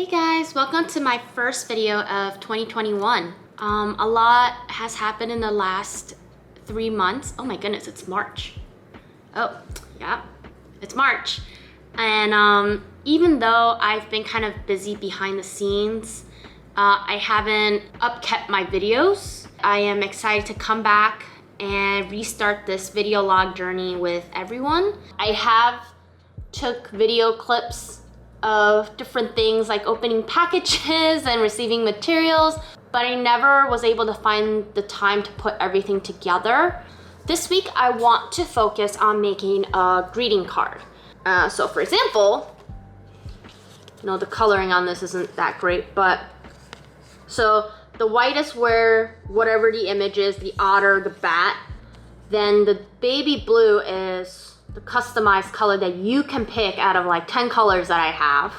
Hey guys, welcome to my first video of 2021. A lot has happened in the last 3 months. Oh my goodness, it's March. Oh, yeah, it's March. And even though I've been kind of busy behind the scenes, I haven't upkept my videos. I am excited to come back and restart this video log journey with everyone. I have took video clips of different things like opening packages and receiving materials, but I never was able to find the time to put everything together. This week, I want to focus on making a greeting card. So for example, the coloring on this isn't that great, but so the white is where whatever the image is, the otter, the bat, then the baby blue is the customized color that you can pick out of like 10 colors that I have.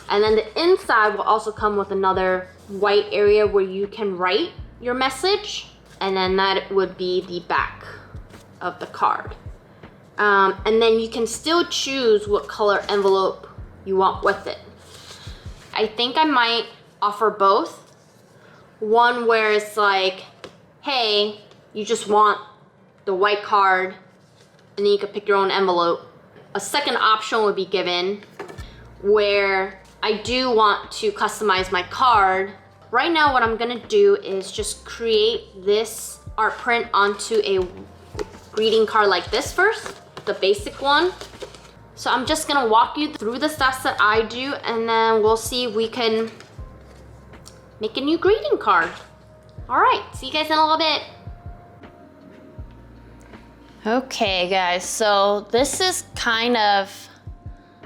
And then the inside will also come with another white area where you can write your message. And then that would be the back of the card. And then you can still choose what color envelope you want with it. I think I might offer both. One where it's like, hey, you just want the white card, and then you could pick your own envelope. A second option would be given where I do want to customize my card. Right now what I'm gonna do is just create this art print onto a greeting card like this first, the basic one. So I'm just gonna walk you through the steps that I do, and then we'll see if we can make a new greeting card. All right, see you guys in a little bit. Okay guys, so this is kind of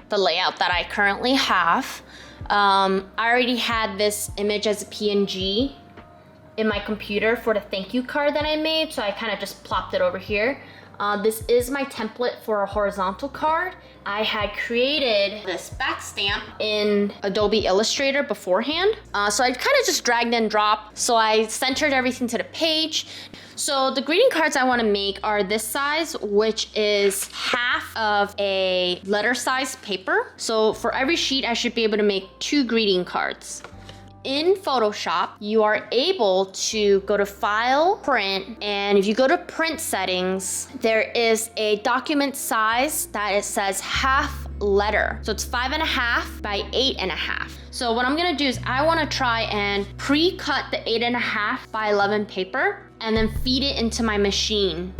the layout that I currently have. I already had this image as a PNG in my computer for the thank you card that I made, so I kind of just plopped it over here. This is my template for a horizontal card. I had created this back stamp in Adobe Illustrator beforehand. So I kind of just dragged and dropped. So I centered everything to the page. So the greeting cards I want to make are this size, which is half of a letter size paper. So for every sheet, I should be able to make 2 greeting cards. In Photoshop, you are able to go to File, Print, and if you go to Print Settings, there is a document size that it says half letter. So it's 5.5 by 8.5. So what I'm gonna do is I wanna try and pre-cut the 8.5 by 11 paper and then feed it into my machine.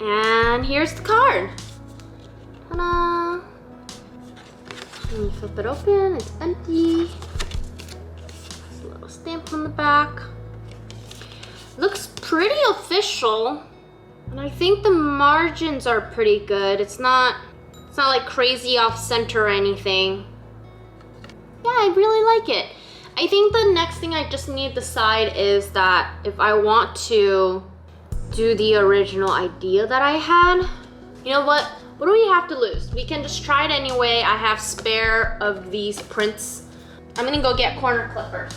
And here's the card. Ta-da! Let me flip it open, it's empty. There's a little stamp on the back. Looks pretty official. And I think the margins are pretty good. It's not like crazy off center or anything. Yeah, I really like it. I think the next thing I just need to decide is that if I want to do the original idea that I had. You know what? What do we have to lose? We can just try it anyway. I have spare of these prints. I'm gonna go get corner clippers.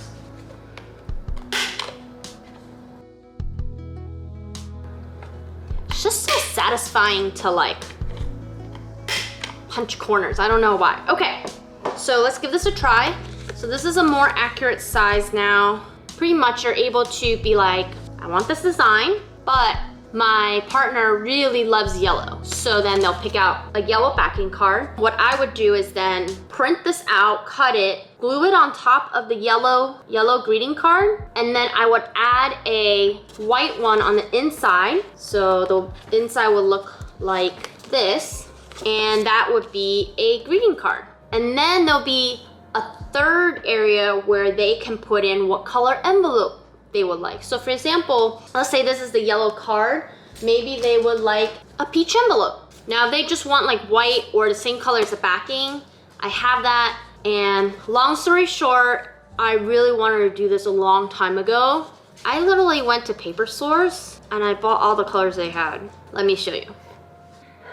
It's just so satisfying to like punch corners. I don't know why. Okay, so let's give this a try. So this is a more accurate size now. Pretty much you're able to be like, I want this design, but my partner really loves yellow. So then they'll pick out a yellow backing card. What I would do is then print this out, cut it, glue it on top of the yellow greeting card, and then I would add a white one on the inside. So the inside would look like this, and that would be a greeting card. And then there'll be a third area where they can put in what color envelope they would like. So for example, let's say this is the yellow card. Maybe they would like a peach envelope. Now if they just want like white or the same color as the backing, I have that. And long story short, I really wanted to do this a long time ago. I literally went to paper stores and I bought all the colors they had. Let me show you.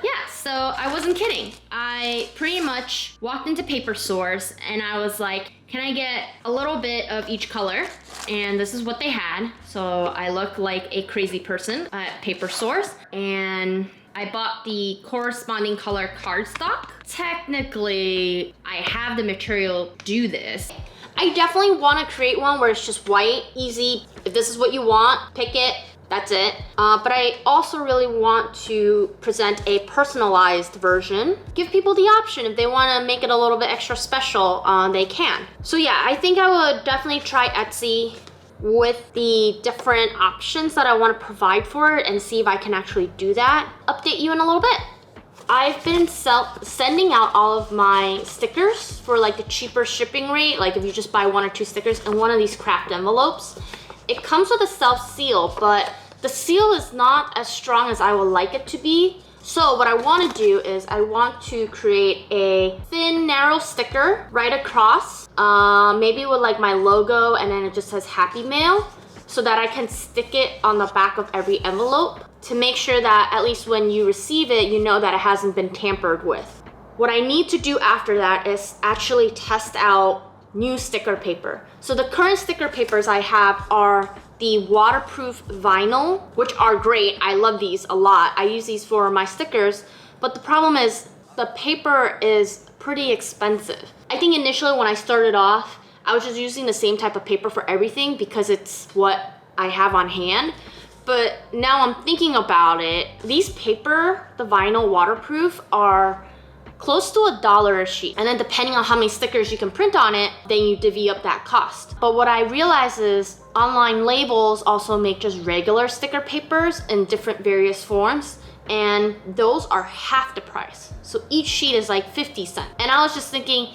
Yeah, so I wasn't kidding. I pretty much walked into paper stores and I was like, can I get a little bit of each color? And this is what they had. So I look like a crazy person at paper stores. And I bought the corresponding color cardstock. Technically, I have the material to do this. I definitely want to create one where it's just white, easy. If this is what you want, pick it. That's it. But I also really want to present a personalized version. Give people the option if they want to make it a little bit extra special, they can. So yeah, I think I would definitely try Etsy with the different options that I want to provide for it and see if I can actually do that. Update you in a little bit. I've been sending out all of my stickers for like the cheaper shipping rate, like if you just buy 1 or 2 stickers in one of these craft envelopes. It comes with a self-seal, but the seal is not as strong as I would like it to be. So what I want to do is I want to create a thin, narrow sticker right across, maybe with like my logo, and then it just says Happy Mail, so that I can stick it on the back of every envelope to make sure that at least when you receive it, you know that it hasn't been tampered with. What I need to do after that is actually test out new sticker paper. So the current sticker papers I have are the waterproof vinyl, which are great. I love these a lot. I use these for my stickers, but the problem is the paper is pretty expensive. I think initially when I started off, I was just using the same type of paper for everything because it's what I have on hand. But now I'm thinking about it, these paper, the vinyl waterproof, are close to $1 a sheet. And then depending on how many stickers you can print on it, then you divvy up that cost. But what I realize is online labels also make just regular sticker papers in different various forms, and those are half the price. So each sheet is like 50 cents. And I was just thinking,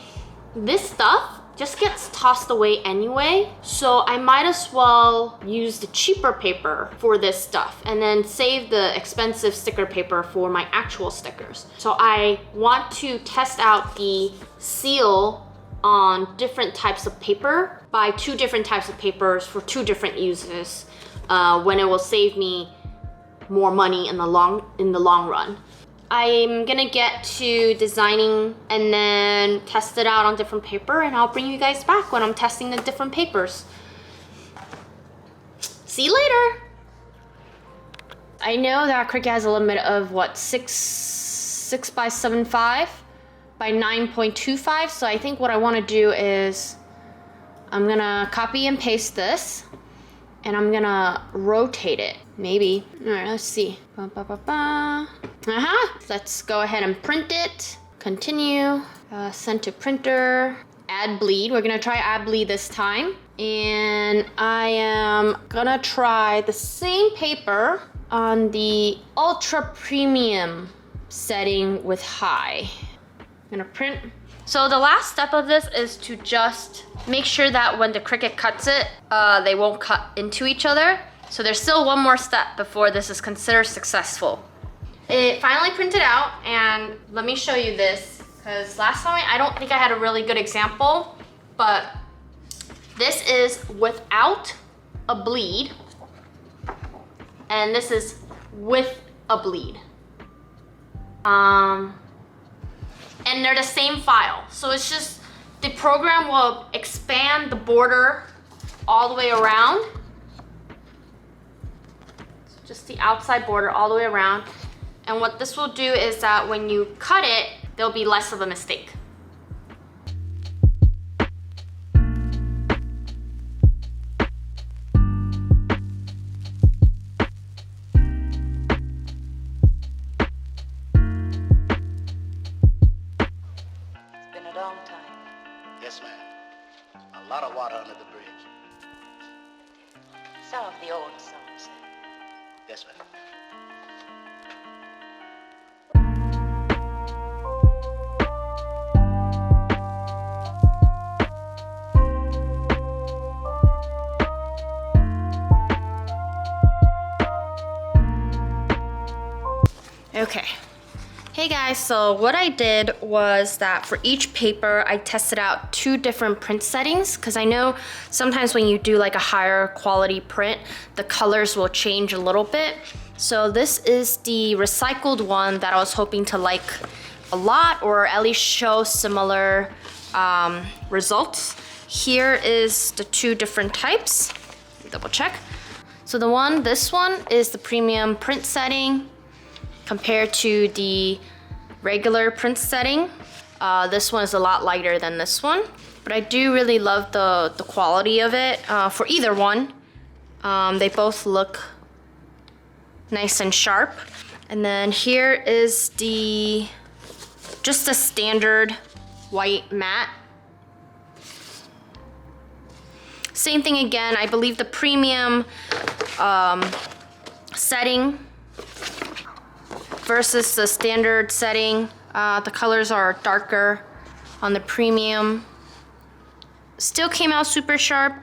this stuff just gets tossed away anyway, so I might as well use the cheaper paper for this stuff and then save the expensive sticker paper for my actual stickers. So I want to test out the seal on different types of paper, buy 2 different types of papers for 2 different uses, when it will save me more money in the long run. I'm gonna get to designing and then test it out on different paper, and I'll bring you guys back when I'm testing the different papers. See you later. I know that Cricut has a limit of what, 6 by 7.5 by 9.25. So I think what I want to do is I'm gonna copy and paste this, and I'm gonna rotate it, maybe. All right, let's see. Let's go ahead and print it. Continue, send to printer, add bleed. We're gonna try add bleed this time. And I am gonna try the same paper on the ultra premium setting with high. I'm gonna print. So the last step of this is to just make sure that when the Cricut cuts it, they won't cut into each other. So there's still one more step before this is considered successful. It finally printed out, and let me show you this, because last time I don't think I had a really good example, but this is without a bleed, and this is with a bleed. And they're the same file. So it's just, the program will expand the border all the way around. Just the outside border all the way around. And what this will do is that when you cut it, there'll be less of a mistake. A lot of water under the bridge. Some of the old songs. Yes, ma'am. Okay. Hey guys, so what I did was that for each paper, I tested out 2 different print settings because I know sometimes when you do like a higher quality print, the colors will change a little bit. So this is the recycled one that I was hoping to like a lot or at least show similar results. Here is the 2 different types. Double check. So this one is the premium print setting compared to the regular print setting. This one is a lot lighter than this one, but I do really love the quality of it for either one. They both look nice and sharp. And then here is just the standard white matte. Same thing again, I believe the premium setting versus the standard setting. The colors are darker on the premium. Still came out super sharp.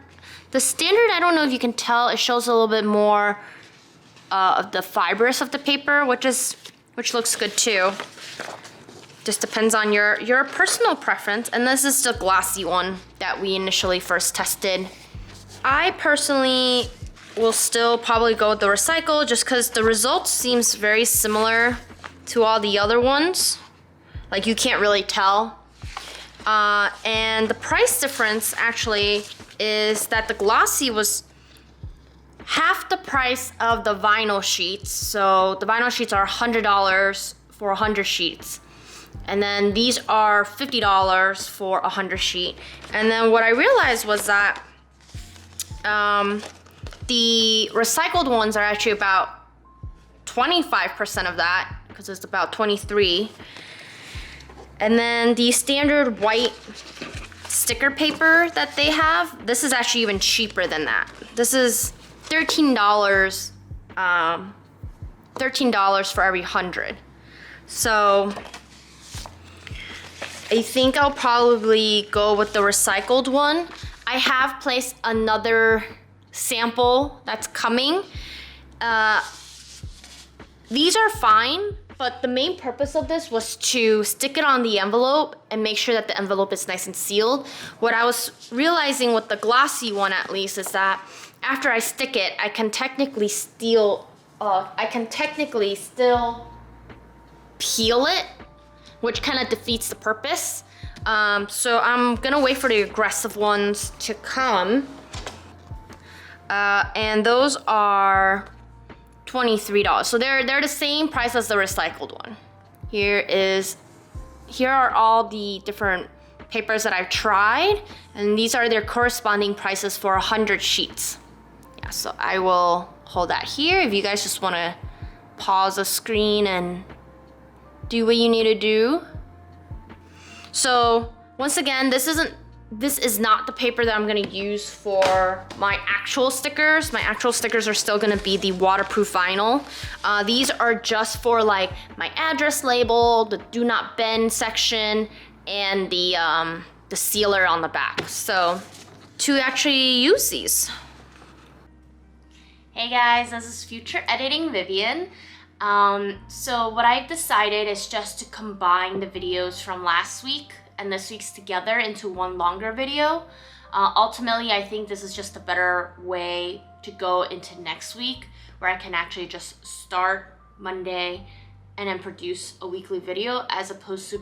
The standard, I don't know if you can tell, it shows a little bit more of the fibers of the paper, which looks good too. Just depends on your personal preference. And this is the glossy one that we initially first tested. I personally will still probably go with the recycle just because the results seems very similar to all the other ones. Like you can't really tell. And the price difference actually is that the glossy was half the price of the vinyl sheets. So the vinyl sheets are $100 for 100 sheets. And then these are $50 for 100 sheet. And then what I realized was that the recycled ones are actually about 25% of that, because it's about 23. And then the standard white sticker paper that they have, this is actually even cheaper than that. This is $13, $13 for every 100. So I think I'll probably go with the recycled one. I have placed another sample that's coming. These are fine, but the main purpose of this was to stick it on the envelope and make sure that the envelope is nice and sealed. What I was realizing with the glossy one at least is that after I stick it, I can technically still peel it, which kind of defeats the purpose. So I'm gonna wait for the aggressive ones to come. And those are $23. So they're the same price as the recycled one. Here are all the different papers that I've tried, and these are their corresponding prices for 100 sheets. Yeah, so I will hold that here if you guys just want to pause the screen and do what you need to do. So once again, this is not the paper that I'm gonna use for my actual stickers. My actual stickers are still gonna be the waterproof vinyl. These are just for like my address label, the do not bend section, and the sealer on the back. So to actually use these. Hey guys, this is Future Editing Vivian. So what I've decided is just to combine the videos from last week and this week's together into one longer video. Ultimately, I think this is just a better way to go into next week, where I can actually just start Monday and then produce a weekly video, as opposed to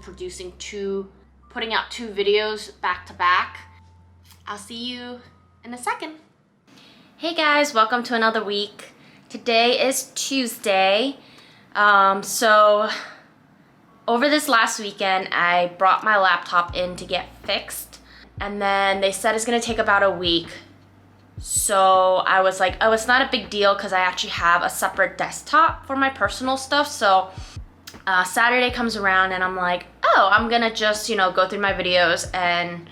putting out 2 videos back to back. I'll see you in a second. Hey guys, welcome to another week. Today is Tuesday. So over this last weekend, I brought my laptop in to get fixed, and then they said it's gonna take about a week. So I was like, oh, it's not a big deal because I actually have a separate desktop for my personal stuff. So Saturday comes around and I'm like, oh, I'm gonna just, go through my videos and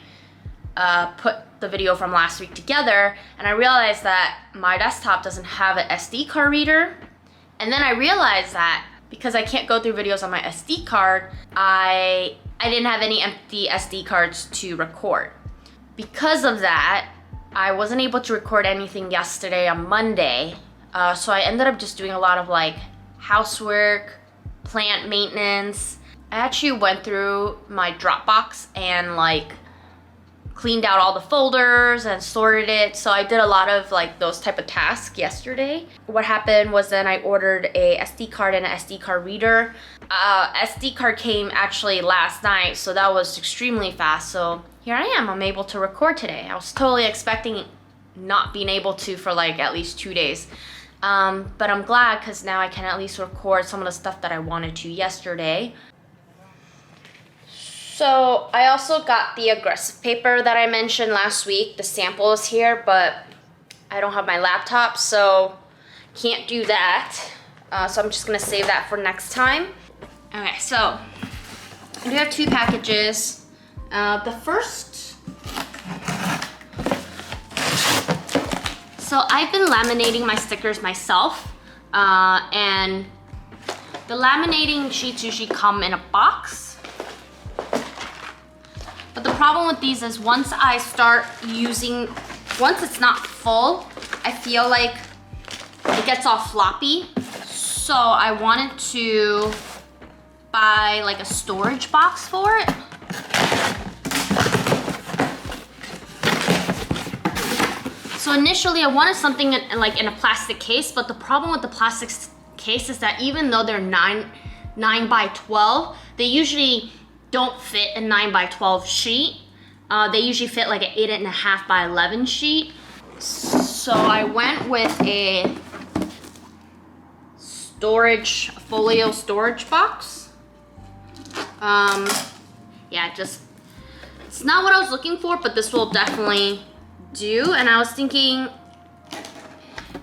put the video from last week together, and I realized that my desktop doesn't have an SD card reader. And then I realized that because I can't go through videos on my SD card, I didn't have any empty SD cards to record. Because of that, I wasn't able to record anything yesterday on Monday. So I ended up just doing a lot of like housework, plant maintenance. I actually went through my Dropbox and like cleaned out all the folders and sorted it. So I did a lot of like those type of tasks yesterday. What happened was then I ordered a SD card and an SD card reader. SD card came actually last night, so that was extremely fast. So here I am, I'm able to record today. I was totally expecting not being able to for like at least 2 days. But I'm glad because now I can at least record some of the stuff that I wanted to yesterday. So I also got the aggressive paper that I mentioned last week. The sample is here, but I don't have my laptop, so can't do that. So I'm just gonna save that for next time. Okay, so I do have 2 packages. The first, so I've been laminating my stickers myself, and the laminating sheets usually come in a box. But the problem with these is once I start using, once it's not full, I feel like it gets all floppy. So I wanted to buy like a storage box for it. So initially I wanted something like in a plastic case, but the problem with the plastic case is that even though they're 9 by 12, they usually don't fit a 9 by 12 sheet. They usually fit like an 8.5 by 11 sheet. So I went with a folio storage box. Yeah, just, it's not what I was looking for, but this will definitely do. And I was thinking,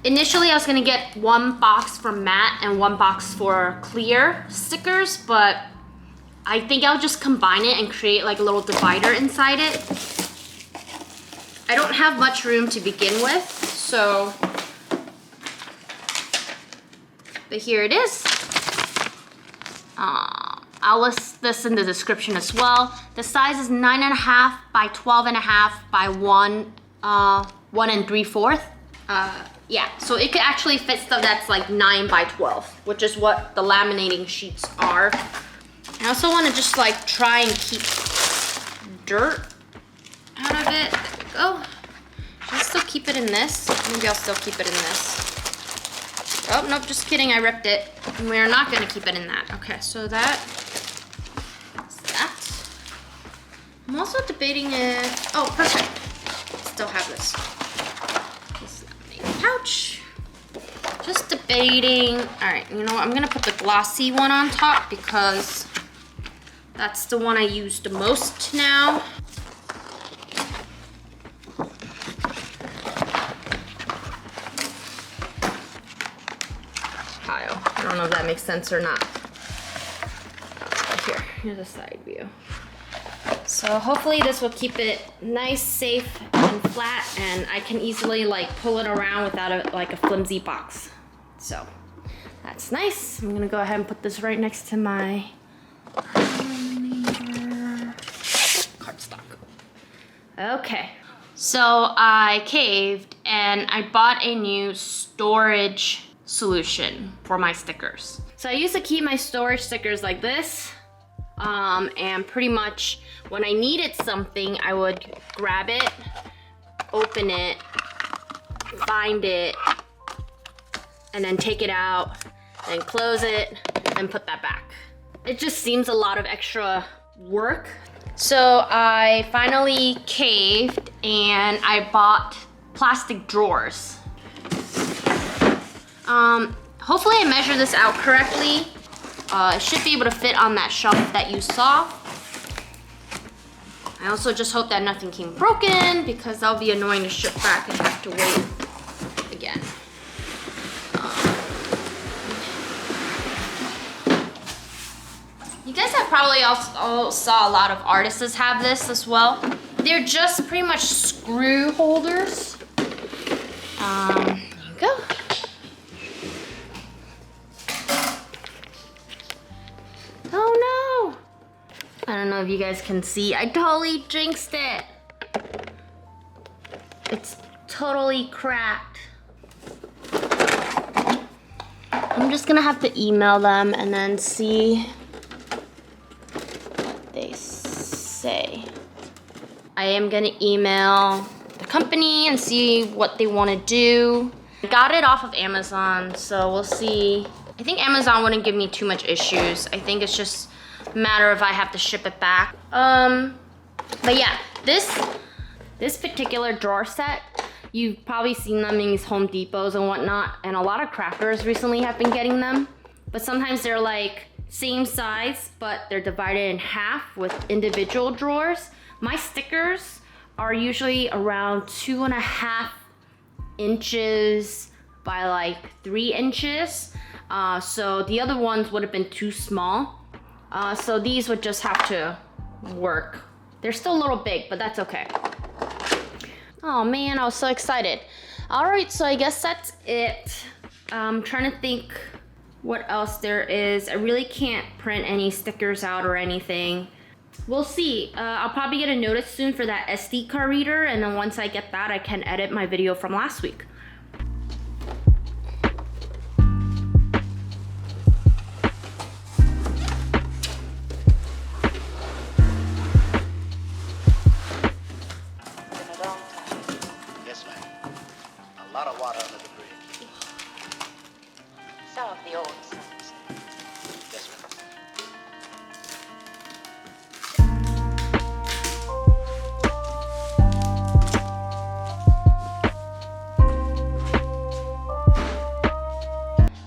initially I was gonna get 1 box for matte and 1 box for clear stickers, but I think I'll just combine it and create like a little divider inside it. I don't have much room to begin with, so, but here it is. I'll list this in the description as well. The size is 9.5 by 12.5 by 1 3/4. Yeah, so it could actually fit stuff that's like 9 by 12, which is what the laminating sheets are. I also want to just like try and keep dirt out of it. There we go. Should I still keep it in this? Maybe I'll still keep it in this. Oh, nope, just kidding, I ripped it. We're not gonna keep it in that. Okay, so that's that. I'm also debating if, oh, perfect. Still have this. This laminating pouch. Just debating. All right, you know what? I'm gonna put the glossy one on top because that's the one I use the most now. Pile. I don't know if that makes sense or not. Here's a side view. So hopefully this will keep it nice, safe, and flat, and I can easily like pull it around without a flimsy box. So that's nice. I'm gonna go ahead and put this right next to my cardstock. Okay, so I caved and I bought a new storage solution for my stickers. So I used to keep my storage stickers like this, and pretty much when I needed something, I would grab it, open it, find it, and then take it out, then close it, and put that back. It just seems a lot of extra work. So I finally caved and I bought plastic drawers. Hopefully I measured this out correctly. It should be able to fit on that shelf that you saw. I also just hope that nothing came broken because that'll be annoying to ship back and have to wait again. You guys have probably also saw a lot of artists have this as well. they're just pretty much screw holders. There you go. Oh no! I don't know if you guys can see. I totally jinxed it. It's totally cracked. I'm just gonna have to email them and then see what they say. I am gonna email the company and see what they wanna do. I got it off of Amazon, so we'll see. I think Amazon wouldn't give me too much issues. I think it's just a matter if I have to ship it back. But yeah, this particular drawer set, you've probably seen them in these Home Depots and whatnot, and a lot of crafters recently have been getting them. But sometimes they're like same size, but they're divided in half with individual drawers. My stickers are usually around 2.5 inches by like 3 inches. So the other ones would have been too small. So these would just have to work. They're still a little big, but that's okay. Oh man, I was so excited. All right, so I guess that's it. I'm trying to think what else there is. I really can't print any stickers out or anything. We'll see. I'll probably get a notice soon for that SD card reader, and then once I get that, I can edit my video from last week. Yes, ma'am. A lot of water under the bridge. Some of the old songs. Yes, ma'am.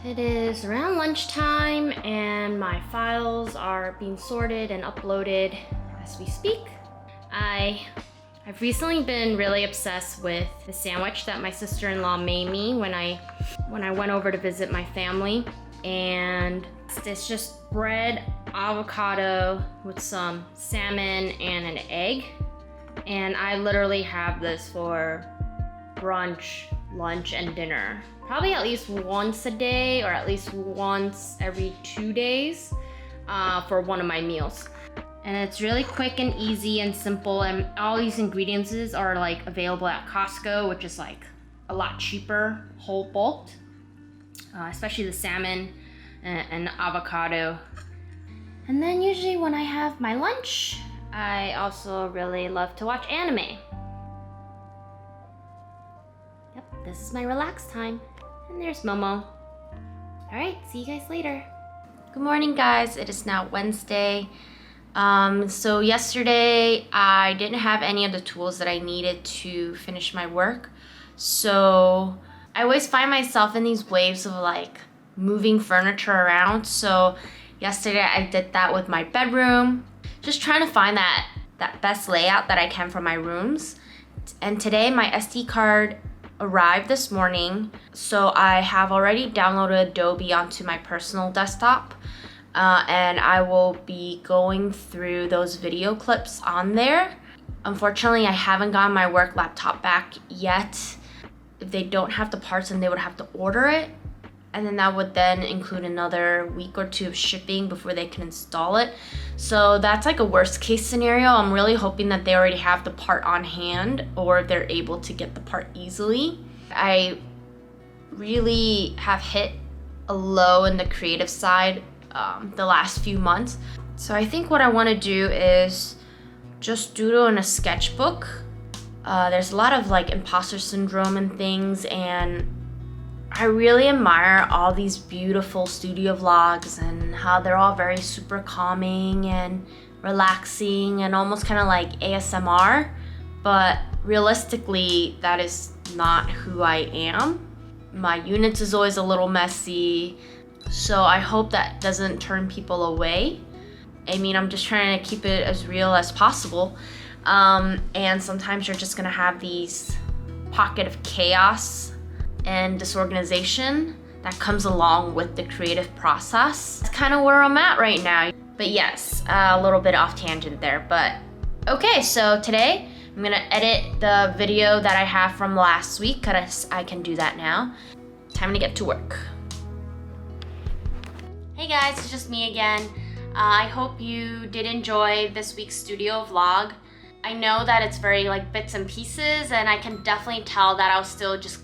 It is around lunchtime and my files are being sorted and uploaded as we speak. I've recently been really obsessed with the sandwich that my sister-in-law made me when I went over to visit my family. And it's just bread, avocado with some salmon and an egg. And I literally have this for brunch, lunch, and dinner. Probably at least once a day or at least once every 2 days for one of my meals. And it's really quick and easy and simple, and all these ingredients are like available at Costco, which is like a lot cheaper, whole bulked, especially the salmon and avocado. And then usually when I have my lunch, I also really love to watch anime. Yep, this is my relax time. And there's Momo. All right, see you guys later. Good morning, guys. It is now Wednesday. So yesterday I didn't have any of the tools that I needed to finish my work. So I always find myself in these waves of like moving furniture around. So yesterday I did that with my bedroom, just trying to find that best layout that I can for my rooms. And today my SD card arrived this morning. So I have already downloaded Adobe onto my personal desktop. And I will be going through those video clips on there. Unfortunately, I haven't gotten my work laptop back yet. If they don't have the parts, then they would have to order it. And then that would then include another week or 2 of shipping before they can install it. So that's like a worst case scenario. I'm really hoping that they already have the part on hand or if they're able to get the part easily. I really have hit a low in the creative side the last few months. So I think what I want to do is just doodle in a sketchbook. There's a lot of like imposter syndrome and things, and I really admire all these beautiful studio vlogs and how they're all very super calming and relaxing and almost kind of like ASMR, but realistically that is not who I am. My units is always a little messy. So I hope that doesn't turn people away. I mean, I'm just trying to keep it as real as possible. And sometimes you're just gonna have these pocket of chaos and disorganization that comes along with the creative process. That's kind of where I'm at right now. But yes, a little bit off tangent there, but okay, so today I'm gonna edit the video that I have from last week because I can do that now. Time to get to work. Hey guys, it's just me again. I hope you did enjoy this week's studio vlog. I know that it's very like bits and pieces, and I can definitely tell that I was still just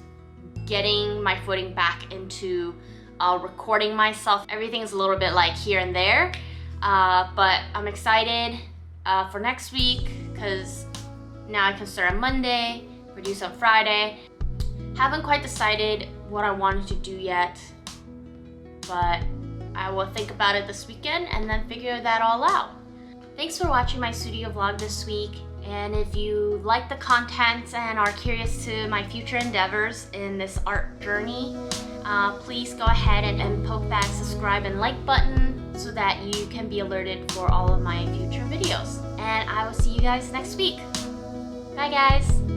getting my footing back into recording myself. Everything's a little bit like here and there, but I'm excited for next week because now I can start on Monday, produce on Friday. Haven't quite decided what I wanted to do yet, but I will think about it this weekend and then figure that all out. Thanks for watching my studio vlog this week, and if you like the content and are curious to my future endeavors in this art journey, please go ahead and poke that subscribe and like button so that you can be alerted for all of my future videos. And I will see you guys next week. Bye guys!